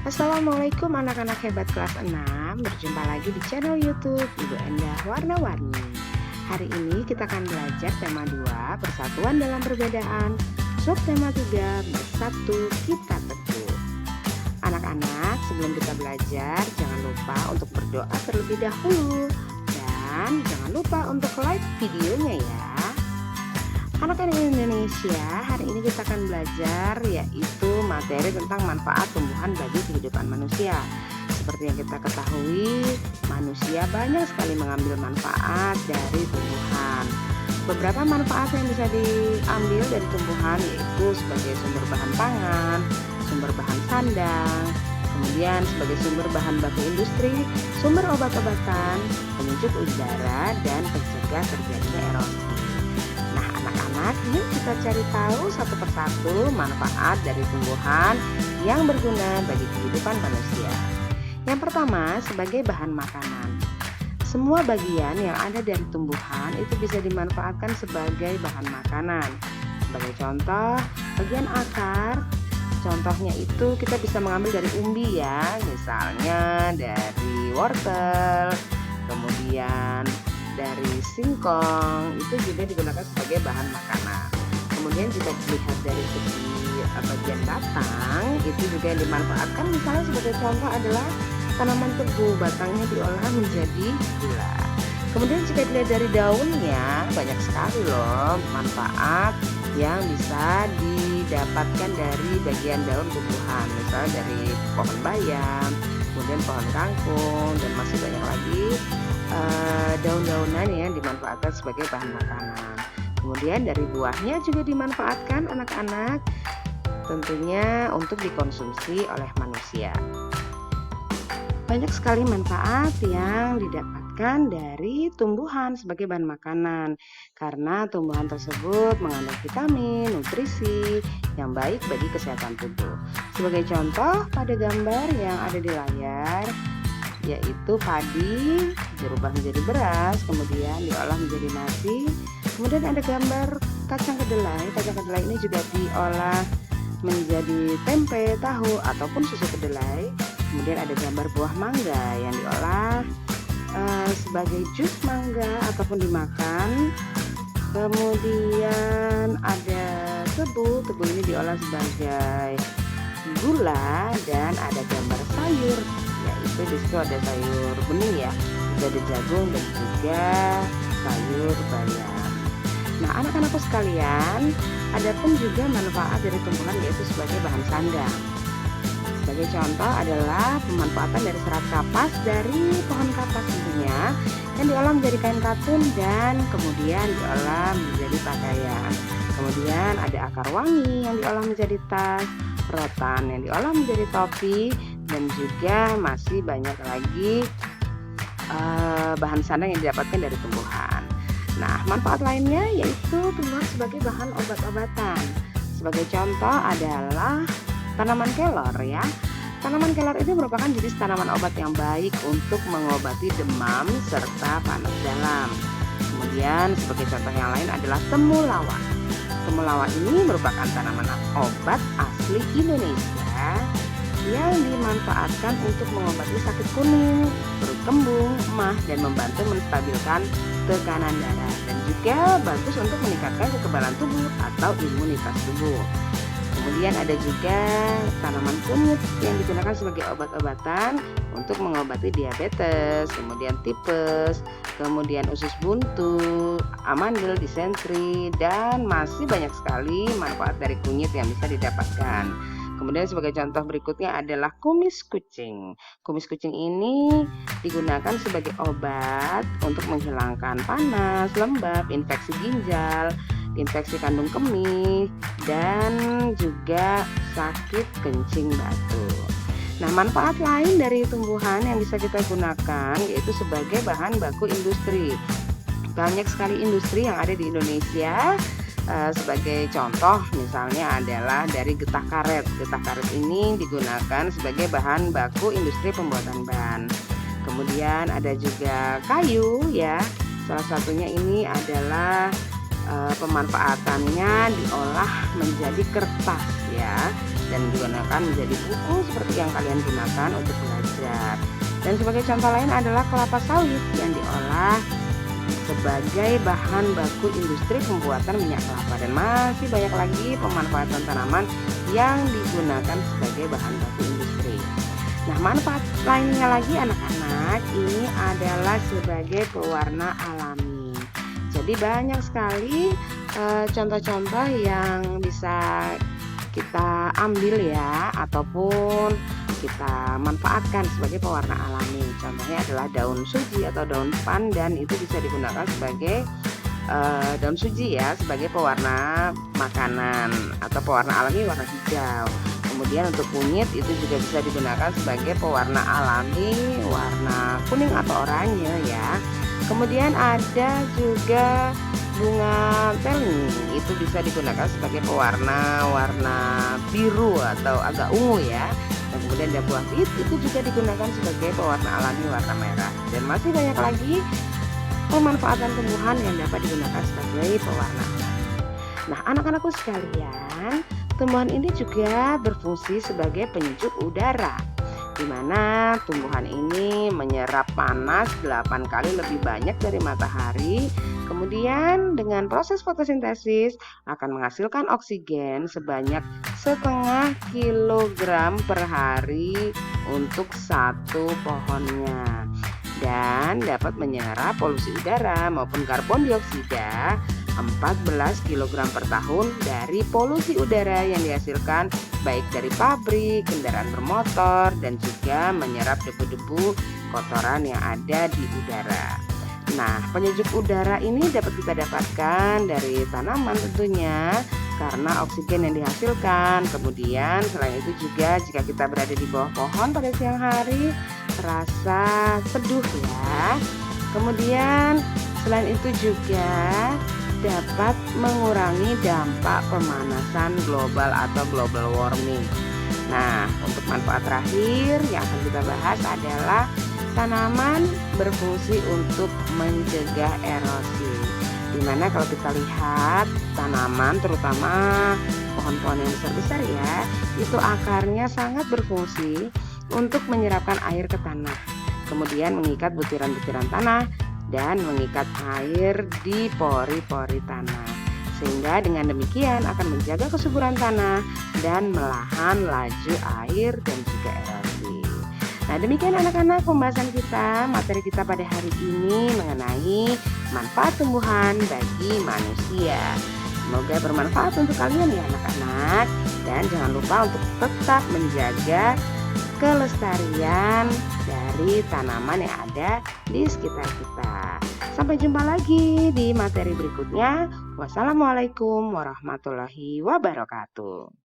Assalamualaikum anak-anak hebat kelas 6. Berjumpa lagi di channel YouTube Ibu Endah Warna-Warni. Hari ini kita akan belajar tema 2, Persatuan dalam Perbedaan. Subtema 3, Bersatu Kita Teguh. Anak-anak, sebelum kita belajar, jangan lupa untuk berdoa terlebih dahulu. Dan jangan lupa untuk like videonya ya. Anak-anak Indonesia, hari ini kita akan belajar yaitu materi tentang manfaat tumbuhan bagi kehidupan manusia. Seperti yang kita ketahui, manusia banyak sekali mengambil manfaat dari tumbuhan. Beberapa manfaat yang bisa diambil dari tumbuhan yaitu sebagai sumber bahan pangan, sumber bahan sandang, kemudian sebagai sumber bahan baku industri, sumber obat-obatan, penyejuk udara, dan pencegah terjadinya erosi. Anak-anak, yuk kita cari tahu satu persatu manfaat dari tumbuhan yang berguna bagi kehidupan manusia. Yang pertama, sebagai bahan makanan. Semua bagian yang ada dari tumbuhan itu bisa dimanfaatkan sebagai bahan makanan. Sebagai contoh, bagian akar, contohnya itu kita bisa mengambil dari umbi ya, misalnya dari wortel, kemudian dari singkong, itu juga digunakan sebagai bahan makanan. Kemudian jika dilihat dari segi bagian batang, itu juga yang dimanfaatkan, misalnya sebagai contoh adalah tanaman tebu, batangnya diolah menjadi gula. Kemudian jika dilihat dari daunnya, banyak sekali loh manfaat yang bisa didapatkan dari bagian daun tumbuhan, misalnya dari pohon bayam, kemudian pohon kangkung, dan masih banyak lagi daun-daunan yang dimanfaatkan sebagai bahan makanan. Kemudian dari buahnya juga dimanfaatkan anak-anak, tentunya untuk dikonsumsi oleh manusia. Banyak sekali manfaat yang didapatkan dari tumbuhan sebagai bahan makanan, karena tumbuhan tersebut mengandung vitamin, nutrisi yang baik bagi kesehatan tubuh. Sebagai contoh pada gambar yang ada di layar, yaitu padi dirubah menjadi beras, kemudian diolah menjadi nasi. Kemudian ada gambar kacang kedelai. Kacang kedelai ini juga diolah menjadi tempe, tahu, ataupun susu kedelai. Kemudian ada gambar buah mangga yang diolah sebagai jus mangga ataupun dimakan. Kemudian ada tebu ini diolah sebagai gula, dan ada gambar sayur, yaitu di situ ada sayur bening ya, juga ada jagung dan juga sayur bayam. Nah, anak-anakku sekalian, ada pun juga manfaat dari tumbuhan yaitu sebagai bahan sandang. Sebagai contoh adalah pemanfaatan dari serat kapas dari pohon kapas tentunya, yang diolah menjadi kain katun dan kemudian diolah menjadi pakaian. Kemudian ada akar wangi yang diolah menjadi tas, rotan yang diolah menjadi topi, dan juga masih banyak lagi bahan sandang yang didapatkan dari tumbuhan. Nah, manfaat lainnya yaitu tumbuhan sebagai bahan obat-obatan. Sebagai contoh adalah tanaman kelor ya. Tanaman kelor ini merupakan jenis tanaman obat yang baik untuk mengobati demam serta panas dalam. Kemudian sebagai contoh yang lain adalah temulawak. Temulawak ini merupakan tanaman obat asli Indonesia yang dimanfaatkan untuk mengobati sakit kuning, perut kembung, emah, dan membantu menstabilkan tekanan darah, dan juga bagus untuk meningkatkan kekebalan tubuh atau imunitas tubuh. Kemudian ada juga tanaman kunyit yang digunakan sebagai obat-obatan untuk mengobati diabetes, kemudian tipes, kemudian usus buntu, amandel, disentri, dan masih banyak sekali manfaat dari kunyit yang bisa didapatkan. Kemudian sebagai contoh berikutnya adalah kumis kucing. Kumis kucing ini digunakan sebagai obat untuk menghilangkan panas, lembab, infeksi ginjal, infeksi kandung kemih, dan juga sakit kencing batu. Nah, manfaat lain dari tumbuhan yang bisa kita gunakan yaitu sebagai bahan baku industri. Banyak sekali industri yang ada di Indonesia. Sebagai contoh misalnya adalah dari getah karet. Getah karet ini digunakan sebagai bahan baku industri pembuatan ban. Kemudian ada juga kayu ya. Salah satunya ini adalah pemanfaatannya diolah menjadi kertas ya, dan digunakan menjadi buku seperti yang kalian gunakan untuk belajar. Dan sebagai contoh lain adalah kelapa sawit yang diolah sebagai bahan baku industri pembuatan minyak kelapa, dan masih banyak lagi pemanfaatan tanaman yang digunakan sebagai bahan baku industri. Nah, manfaat lainnya lagi anak-anak ini adalah sebagai pewarna alami. Jadi banyak sekali contoh-contoh yang bisa kita ambil ya, ataupun kita manfaatkan sebagai pewarna alami. Contohnya adalah daun suji atau daun pandan, itu bisa digunakan sebagai daun suji ya, sebagai pewarna makanan atau pewarna alami warna hijau. Kemudian untuk kunyit itu juga bisa digunakan sebagai pewarna alami warna kuning atau oranye ya. Kemudian ada juga bunga peling, itu bisa digunakan sebagai pewarna warna biru atau agak ungu ya. Dan kemudian ada buah bit, itu juga digunakan sebagai pewarna alami warna merah. Dan masih banyak lagi pemanfaatan tumbuhan yang dapat digunakan sebagai pewarna. Nah, anak-anakku sekalian, tumbuhan ini juga berfungsi sebagai penyejuk udara, di mana tumbuhan ini menyerap panas 8 kali lebih banyak dari matahari. Kemudian dengan proses fotosintesis akan menghasilkan oksigen sebanyak 0,5 kilogram per hari untuk satu pohonnya, dan dapat menyerap polusi udara maupun karbon dioksida 14 kg per tahun dari polusi udara yang dihasilkan baik dari pabrik, kendaraan bermotor, dan juga menyerap debu-debu kotoran yang ada di udara. Nah, penyejuk udara ini dapat kita dapatkan dari tanaman tentunya, karena oksigen yang dihasilkan. Kemudian selain itu juga jika kita berada di bawah pohon pada siang hari, terasa teduh ya. Kemudian selain itu juga dapat mengurangi dampak pemanasan global atau global warming. Nah, untuk manfaat terakhir yang akan kita bahas adalah tanaman berfungsi untuk mencegah erosi. Dimana kalau kita lihat tanaman, terutama pohon-pohon yang besar-besar ya, itu akarnya sangat berfungsi untuk menyerapkan air ke tanah, kemudian mengikat butiran-butiran tanah dan mengikat air di pori-pori tanah, sehingga dengan demikian akan menjaga kesuburan tanah dan melahan laju air dan juga erosi. Nah, demikian anak-anak pembahasan kita, materi kita pada hari ini mengenai manfaat tumbuhan bagi manusia. Semoga bermanfaat untuk kalian ya anak-anak, dan jangan lupa untuk tetap menjaga kelestarian dari tanaman yang ada di sekitar kita. Sampai jumpa lagi di materi berikutnya. Wassalamualaikum warahmatullahi wabarakatuh.